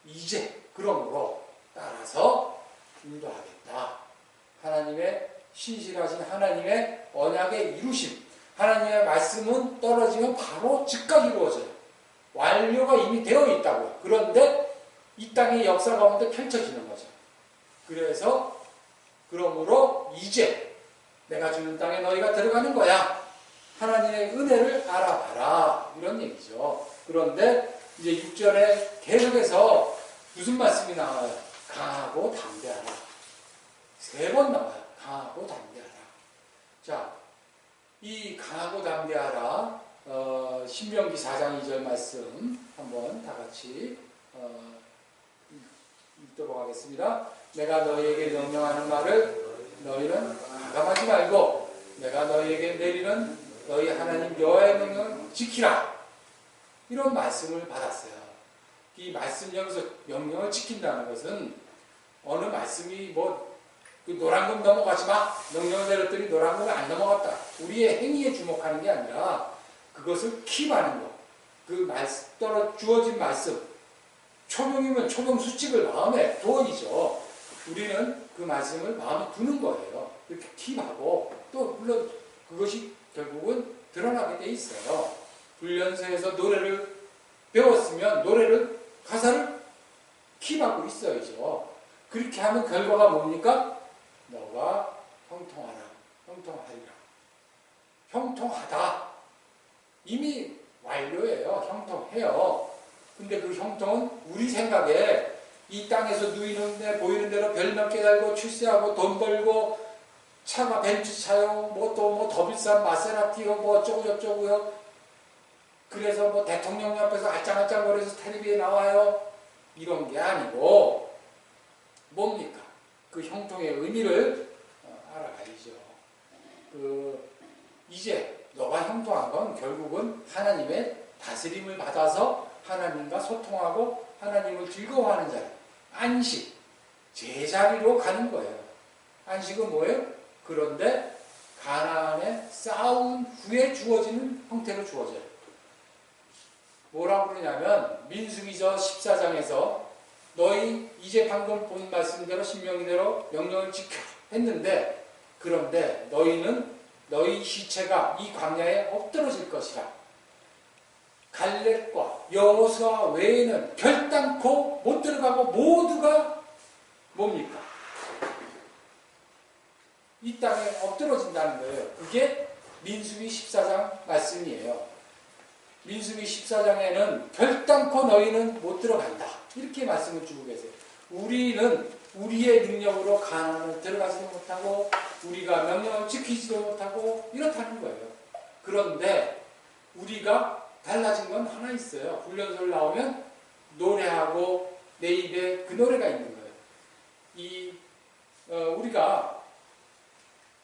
이제 그러므로 따라서 인도하겠다. 하나님의 신실하신 하나님의 언약의 이루심. 하나님의 말씀은 떨어지면 바로 즉각 이루어져요. 완료가 이미 되어 있다고요. 그런데 이 땅의 역사 가운데 펼쳐지는 거죠. 그래서 그러므로 이제 내가 주는 땅에 너희가 들어가는 거야. 하나님의 은혜를 알아봐라. 이런 얘기죠. 그런데 이제 6절에 계속해서 무슨 말씀이 나와요? 강하고 담대하라. 3번 나와요. 강하고 담대하라. 자, 이 강하고 담대하라 신명기 4장 2절 말씀 한번 다 같이 읽도록 하겠습니다. 내가 너희에게 명령하는 말을 너희는 가감하지 말고 내가 너희에게 내리는 너희 하나님 여호와의 명령을 지키라. 이런 말씀을 받았어요. 이 말씀 여기서 명령을 지킨다는 것은 어느 말씀이 뭐 그 노란금 넘어가지 마. 명령을 내렸더니 노란금을 안 넘어갔다. 우리의 행위에 주목하는 게 아니라 그것을 킵하는 것. 그 주어진 말씀. 초명이면 초명 수칙을 마음에 두어이죠. 우리는 그 말씀을 마음에 두는 거예요. 이렇게 킵하고 또 물론 그것이 결국은 드러나게 돼 있어요. 훈련소에서 노래를 배웠으면 노래를 가사를 킵하고 있어야죠. 그렇게 하면 결과가 뭡니까? 너가 형통하라. 형통하리라. 형통하다. 이미 완료예요. 형통해요. 근데 그 형통은 우리 생각에 이 땅에서 누이는데 보이는 대로 별 몇 개 달고 출세하고 돈 벌고 차가 벤츠 차요. 뭐 또 뭐 더 비싼 마세라티요. 뭐 어쩌고 저쩌고요. 그래서 뭐 대통령 옆에서 알짱알짱거려서 텔레비에 나와요. 이런 게 아니고 뭡니까? 그 형통의 의미를 알아가야죠. 이제 너가 형통한 건 결국은 하나님의 다스림을 받아서 하나님과 소통하고 하나님을 즐거워하는 자리, 안식, 제자리로 가는 거예요. 안식은 뭐예요? 그런데 가나안에 싸운 후에 주어지는 형태로 주어져요. 뭐라고 그러냐면 민수기서 14장에서 너희 이제 방금 본 말씀대로 신명대로 명령을 지켜 했는데 그런데 너희는 너희 시체가 이 광야에 엎드러질 것이라. 갈렙과 여호수아 외에는 결단코 못 들어가고 모두가 뭡니까? 이 땅에 엎드러진다는 거예요. 그게 민수기 14장 말씀이에요. 민수기 14장에는 결단코 너희는 못 들어간다. 이렇게 말씀을 주고 계세요. 우리는 우리의 능력으로 가나안을 들어가지도 못하고 우리가 명령을 지키지도 못하고 이렇다는 거예요. 그런데 우리가 달라진 건 하나 있어요. 훈련소를 나오면 노래하고 내 입에 그 노래가 있는 거예요. 우리가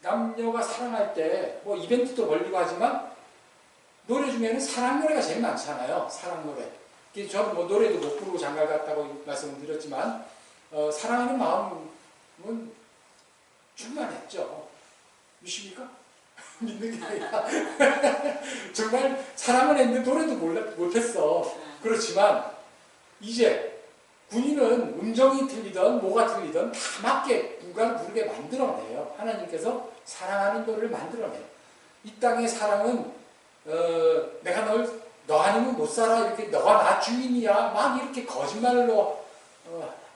남녀가 사랑할 때 뭐 이벤트도 벌리고 하지만 노래 중에는 사랑 노래가 제일 많잖아요. 사랑 노래. 저는 뭐 노래도 못 부르고 장가 갔다고 말씀을 드렸지만 사랑하는 마음은 충만했죠. 믿습니까? 믿는 게 아니라 정말 사랑을 했는데 노래도 못했어. 그렇지만 이제 군인은 음정이 틀리든 뭐가 틀리든 다 맞게 누가 부르게 만들어내요. 하나님께서 사랑하는 노래를 만들어내요. 이 땅의 사랑은 내가 너 아니면 못 살아 이렇게 너가 나 주인이야 막 이렇게 거짓말로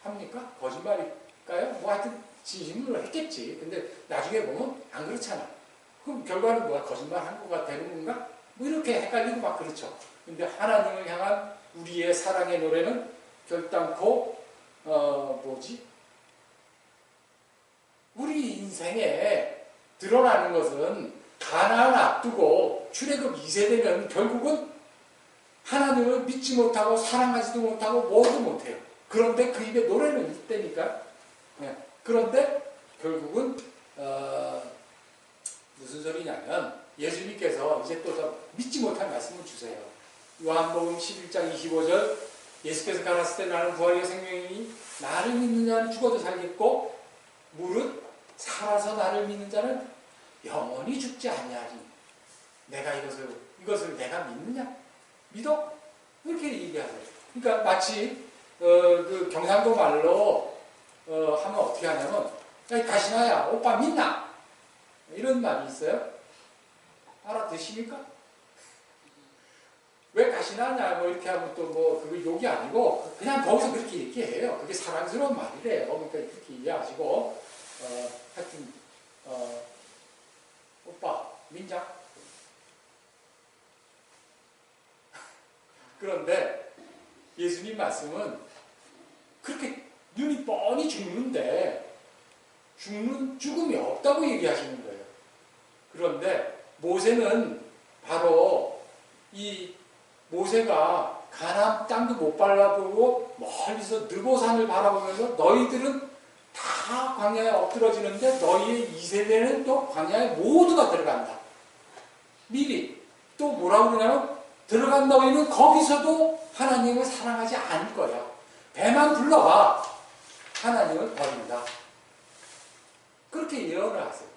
합니까? 거짓말일까요? 뭐 하여튼 진심으로 했겠지. 근데 나중에 보면 안 그렇잖아. 그럼 결과는 뭐야? 거짓말 한 거가 되는 건가? 뭐 이렇게 헷갈리고 막 그렇죠. 근데 하나님을 향한 우리의 사랑의 노래는 결단코 우리 인생에 드러나는 것은 가나안 앞두고 출애굽 2세대는 결국은 하나님을 믿지 못하고 사랑하지도 못하고 뭐도 못해요. 그런데 그 입에 노래는 있다니까. 네. 그런데 결국은 무슨 소리냐면 예수님께서 이제 또 더 믿지 못한 말씀을 주세요. 요한복음 11장 25절 예수께서 가라사대 나는 부활이요 생명이니 나를 믿는 자는 죽어도 살겠고 무릇 살아서 나를 믿는 자는 영원히 죽지 아니하리. 내가 이것을 내가 믿느냐? 믿어? 이렇게 얘기하세요. 그러니까 마치 그 경상도 말로 하면 어떻게 하냐면 야 가시나야 오빠 믿나? 이런 말이 있어요. 알아듣습니까? 왜 가시나냐 뭐 이렇게 하면 또 뭐 그게 욕이 아니고 그냥 거기서 그렇게 얘기해요. 그게 사랑스러운 말이래요. 그러니까 그렇게 이해하시고 하여튼 오빠 민자. 그런데 예수님 말씀은 그렇게 눈이 뻔히 죽는데 죽음이 없다고 얘기하시는 거예요. 그런데 모세는 바로 이 모세가 가나안 땅도 못 바라보고 멀리서 느보산을 바라보면서 너희들은 다 광야에 엎드러지는데 너희의 2세대는 또 광야에 모두가 들어간다. 미리 또 뭐라고 그러냐면 들어간 너희는 거기서도 하나님을 사랑하지 않을 거야. 배만 불러와 하나님을 버린다. 그렇게 예언을 하세요.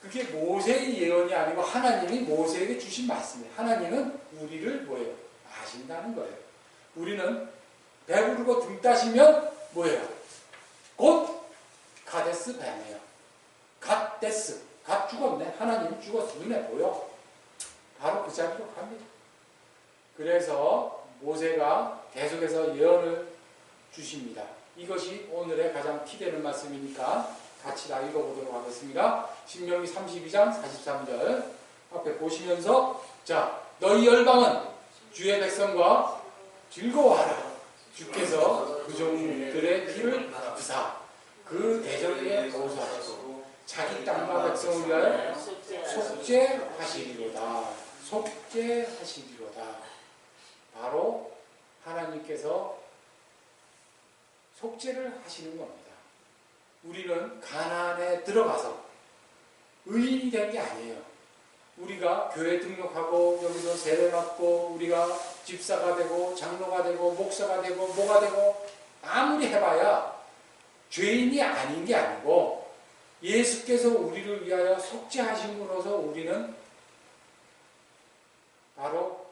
그게 모세의 예언이 아니고 하나님이 모세에게 주신 말씀이에요. 하나님은 우리를 뭐예요? 아신다는 거예요. 우리는 배부르고 등 따시면 뭐예요? 곧 가데스 베네요. 갓데스. 갓 죽었네. 하나님이 죽었어. 눈에 보여. 바로 그 자리로 갑니다. 그래서 모세가 계속해서 예언을 주십니다. 이것이 오늘의 가장 티되는 말씀이니까 같이 다 읽어보도록 하겠습니다. 신명기 32장 43절 앞에 보시면서 자 너희 열방은 주의 백성과 즐거워하라. 주께서 그 종들의 피를 갚으사 그 대적에게 보호하시고 자기 땅과 백성을 위하여 속죄하시리로다. 속죄하시리로다. 바로 하나님께서 속죄를 하시는 겁니다. 우리는 가나안에 들어가서 의인이 된 게 아니에요. 우리가 교회 등록하고 여기서 세례받고 우리가 집사가 되고 장로가 되고 목사가 되고 뭐가 되고 아무리 해봐야 죄인이 아닌 게 아니고 예수께서 우리를 위하여 속죄하심으로써 우리는 바로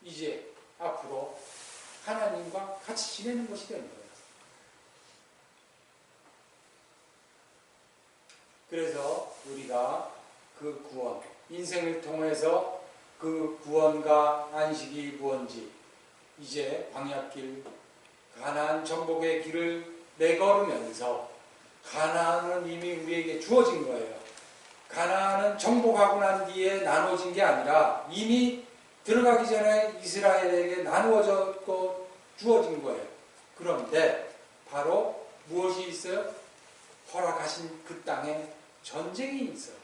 이제 앞으로 하나님과 같이 지내는 것이 되는 거예요. 그래서 우리가 그 구원, 인생을 통해서 그 구원과 안식이 무언지 이제 광야길, 가나안 정복의 길을 내걸으면서 가나안은 이미 우리에게 주어진 거예요. 가나안은 정복하고 난 뒤에 나눠진 게 아니라 이미 들어가기 전에 이스라엘에게 나누어졌고 주어진 거예요. 그런데 바로 무엇이 있어요? 허락하신 그 땅에 전쟁이 있어요.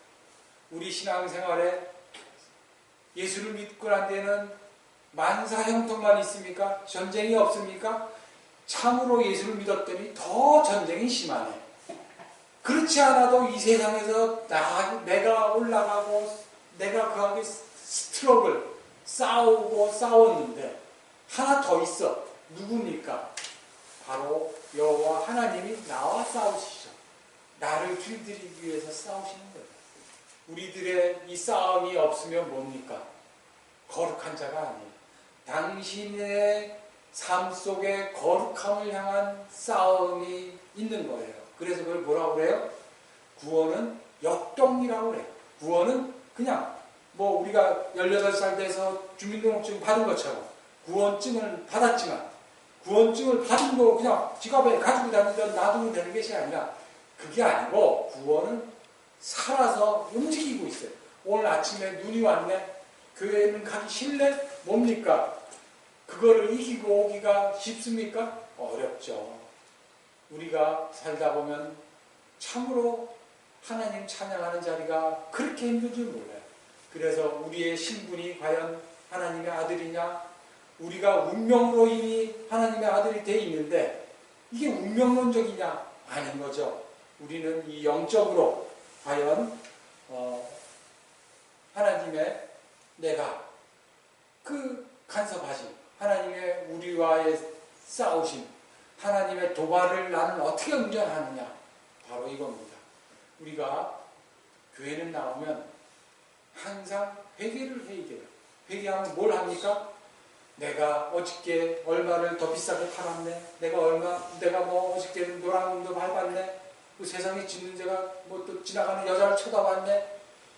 우리 신앙생활에 예수를 믿고 난 데는 만사 형통만 있습니까? 전쟁이 없습니까? 참으로 예수를 믿었더니 더 전쟁이 심하네. 그렇지 않아도 이 세상에서 내가 올라가고 내가 그하게 스트럭을 싸우고 싸웠는데 하나 더 있어. 누굽니까? 바로 여호와 하나님이 나와 싸우시죠. 나를 길들이기 위해서 싸우시는 거예요. 우리들의 이 싸움이 없으면 뭡니까? 거룩한 자가 아니에요. 당신의 삶 속에 거룩함을 향한 싸움이 있는 거예요. 그래서 그걸 뭐라고 그래요? 구원은 역동이라고 그래요. 구원은 그냥 뭐 우리가 18살 돼서 주민등록증 받은 것처럼 구원증을 받았지만 구원증을 받은 거 그냥 지갑에 가지고 다니던 놔두면 되는 것이 아니라 그게 아니고 구원은 살아서 움직이고 있어요. 오늘 아침에 눈이 왔네. 교회는 가기 싫네. 뭡니까? 그거를 이기고 오기가 쉽습니까? 어렵죠. 우리가 살다 보면 참으로 하나님 찬양하는 자리가 그렇게 힘든 줄 몰라요. 그래서 우리의 신분이 과연 하나님의 아들이냐? 우리가 운명으로 이미 하나님의 아들이 돼 있는데 이게 운명론적이냐? 아닌 거죠. 우리는 이 영적으로 과연 하나님의 내가 그 간섭하신 하나님의 우리와의 싸우심 하나님의 도발을 나는 어떻게 응전하느냐 바로 이겁니다. 우리가 교회는 나오면 항상 회개를 해야 돼요. 회개하면 뭘 합니까? 내가 어저께 얼마를 더 비싸게 팔았네. 내가 뭐 어저께는 노란문도 밟았네. 그 세상에 짖는 자가 뭐 또 지나가는 여자를 쳐다봤네.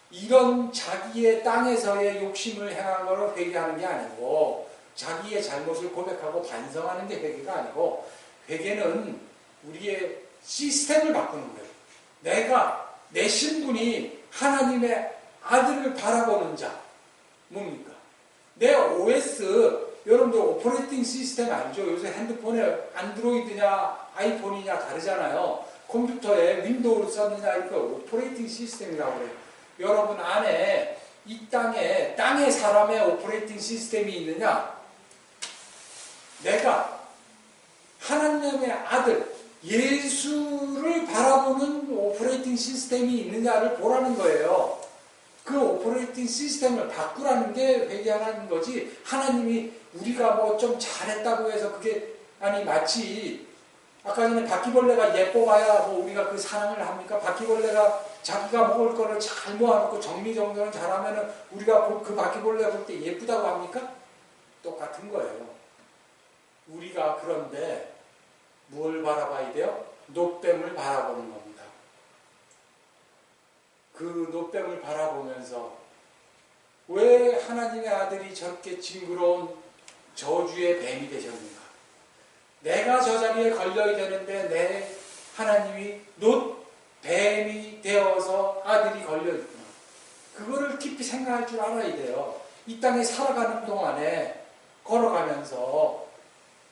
이런 자기의 땅에서의 욕심을 행한 거를 회개하는 게 아니고 자기의 잘못을 고백하고 반성하는 게 회개가 아니고 회개는 우리의 시스템을 바꾸는 거예요. 내가 내 신분이 하나님의 아들을 바라보는 자 뭡니까? 내 OS 여러분들 오퍼레이팅 시스템 알죠? 요새 핸드폰에 안드로이드냐 아이폰이냐 다르잖아요. 컴퓨터에 윈도우를 썼느냐 이거 오퍼레이팅 시스템이라고 해요. 여러분 안에 이 땅의 사람의 오퍼레이팅 시스템이 있느냐? 내가 하나님의 아들 예수를 바라보는 오퍼레이팅 시스템이 있느냐를 보라는 거예요. 그 오퍼레이팅 시스템을 바꾸라는 게 회개하라는 거지. 하나님이 우리가 뭐 좀 잘했다고 해서 그게 아니 마치 아까 전에 바퀴벌레가 예뻐봐야 뭐 우리가 그 사랑을 합니까? 바퀴벌레가 자기가 먹을 거를 잘 모아놓고 정리정돈을 잘하면은 우리가 그 바퀴벌레 볼 때 예쁘다고 합니까? 똑같은 거예요. 우리가 그런데 뭘 바라봐야 돼요? 놋뱀을 바라보는 겁니다. 그 놋뱀을 바라보면서 왜 하나님의 아들이 저렇게 징그러운 저주의 뱀이 되셨는가? 내가 저 자리에 걸려야 되는데 내 하나님이 놋뱀이 되어서 아들이 걸려있구나. 그거를 깊이 생각할 줄 알아야 돼요. 이 땅에 살아가는 동안에 걸어가면서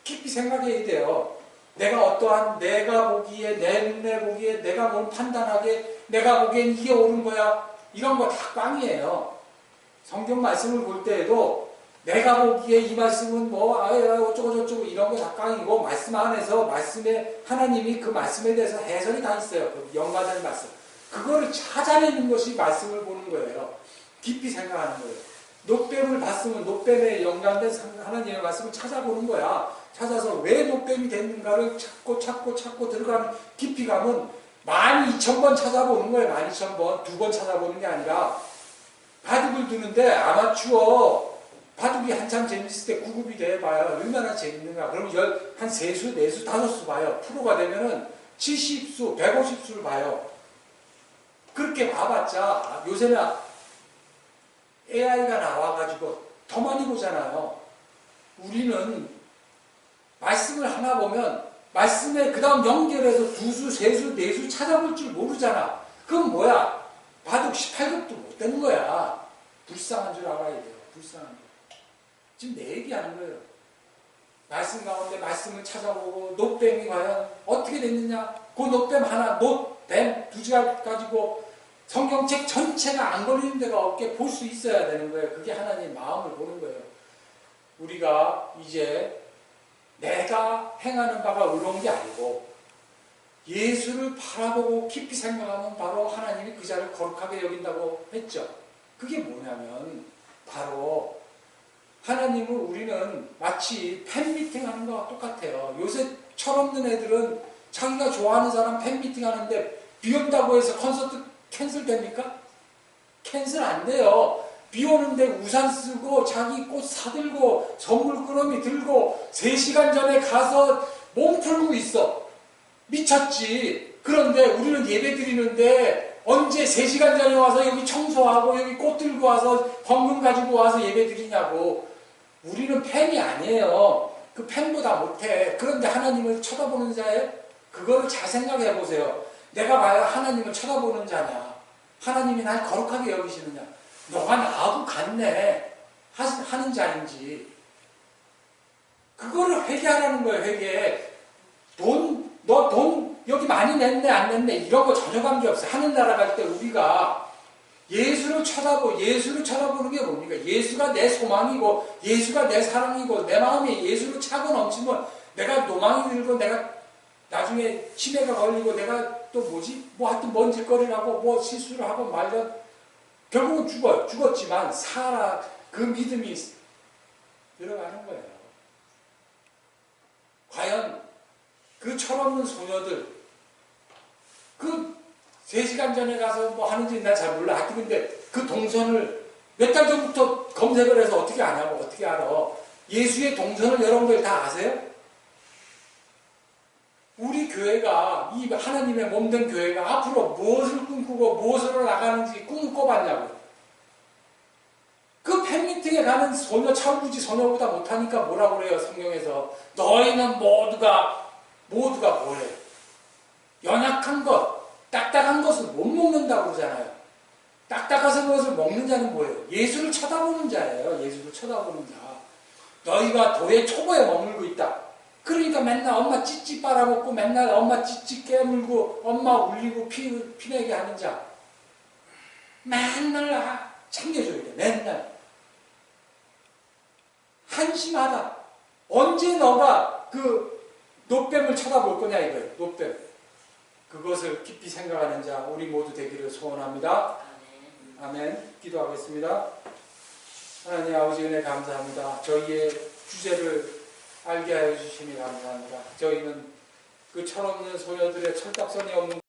깊이 생각해야 돼요. 내가 어떠한 내가 보기에 내 눈에 보기에 내가 뭘 판단하게 내가 보기엔 이게 옳은 거야. 이런 거 다 꽝이에요. 성경 말씀을 볼 때에도 내가 보기에 이 말씀은 뭐 어쩌고 저쩌고 이런 거 다 깡이고 말씀 안에서 말씀에 하나님이 그 말씀에 대해서 해설이 다 있어요. 그 연관된 말씀. 그거를 찾아내는 것이 말씀을 보는 거예요. 깊이 생각하는 거예요. 노뱀을 봤으면 노뱀에 연관된 하나님의 말씀을 찾아보는 거야. 찾아서 왜 노뱀이 됐는가를 찾고 들어가는 깊이 가면 12,000번 찾아보는 거예요. 12,000번. 2번 찾아보는 게 아니라 바둑을 두는데 아마추어 바둑이 한참 재밌을 때 9급이 돼봐요. 얼마나 재밌는가. 그러면 한 3수, 4수, 5수 봐요. 프로가 되면은 70수, 150수를 봐요. 그렇게 봐봤자 요새는 AI가 나와가지고 더 많이 보잖아요. 우리는 말씀을 하나 보면 말씀에 그 다음 연결해서 2수, 3수, 4수 찾아볼 줄 모르잖아. 그건 뭐야? 바둑 18급도 못 되는 거야. 불쌍한 줄 알아야 돼요. 불쌍한 줄. 지금 내 얘기하는 거예요. 말씀 가운데 말씀을 찾아보고 노뱀이 과연 어떻게 됐느냐? 그 노뱀 하나, 노뱀 2줄 가지고 성경책 전체가 안 걸리는 데가 없게 볼 수 있어야 되는 거예요. 그게 하나님의 마음을 보는 거예요. 우리가 이제 내가 행하는 바가 의로운 게 아니고 예수를 바라보고 깊이 생각하면 바로 하나님이 그 자를 거룩하게 여긴다고 했죠. 그게 뭐냐면 바로 하나님을 우리는 마치 팬미팅 하는 거와 똑같아요. 요새 철없는 애들은 자기가 좋아하는 사람 팬미팅 하는데 비 온다고 해서 콘서트 캔슬됩니까? 캔슬 안 돼요. 비 오는데 우산 쓰고 자기 꽃 사들고 선물 꾸러미 들고 3시간 전에 가서 몸 풀고 있어. 미쳤지. 그런데 우리는 예배 드리는데 언제 3시간 전에 와서 여기 청소하고 여기 꽃 들고 와서 헌금 가지고 와서 예배 드리냐고. 우리는 팬이 아니에요. 그 팬보다 못해. 그런데 하나님을 쳐다보는 자예요? 그거를 잘 생각해 보세요. 내가 봐야 하나님을 쳐다보는 자냐? 하나님이 날 거룩하게 여기시느냐? 너가 나하고 같네 하는 자인지 그거를 회개하라는 거예요. 회개. 너 돈 여기 많이 냈네 안 냈네 이런 거 전혀 관계없어. 하늘나라 갈 때 우리가 예수를 쳐다보는 게 뭡니까? 예수가 내 소망이고 예수가 내 사랑이고 내 마음에 예수를 차고 넘치면 내가 노망이 들고 내가 나중에 치매가 걸리고 내가 또 하여튼 뭔 짓거리를 하고 뭐 실수를 하고 말면 결국은 죽어요. 죽었지만 그 믿음이 들어가는 거예요. 과연 그 철없는 소녀들 그 3시간 전에 가서 뭐 하는지 난 잘 몰라. 하여튼 근데 그 동선을 몇 달 전부터 검색을 해서 어떻게 아냐고. 어떻게 알아. 예수의 동선을 여러분들 다 아세요? 우리 교회가 이 하나님의 몸된 교회가 앞으로 무엇을 꿈꾸고 무엇으로 나가는지 꿈을 꿔봤냐고요. 그 팬미팅에 가는 소녀 철부지 소녀보다 못하니까 뭐라고 그래요. 성경에서 너희는 모두가 뭐래. 연약한 것, 딱딱한 것을 못 먹는다고 그러잖아요. 딱딱한 것을 먹는 자는 뭐예요? 예수를 쳐다보는 자예요. 예수를 쳐다보는 자. 너희가 도의 초보에 머물고 있다. 그러니까 맨날 엄마 찌찌 빨아먹고 맨날 엄마 찌찌 깨물고 엄마 울리고 피내게 하는 자. 맨날 챙겨줘야 돼. 맨날. 한심하다. 언제 너가 그 노뱀을 쳐다볼 거냐 이거예요. 노뱀. 그것을 깊이 생각하는 자 우리 모두 되기를 소원합니다. 아멘. 기도하겠습니다. 하나님 아버지 은혜 감사합니다. 저희의 주제를 알게 하여 주시니 감사합니다. 저희는 그 철없는 소녀들의 철딱선이 없는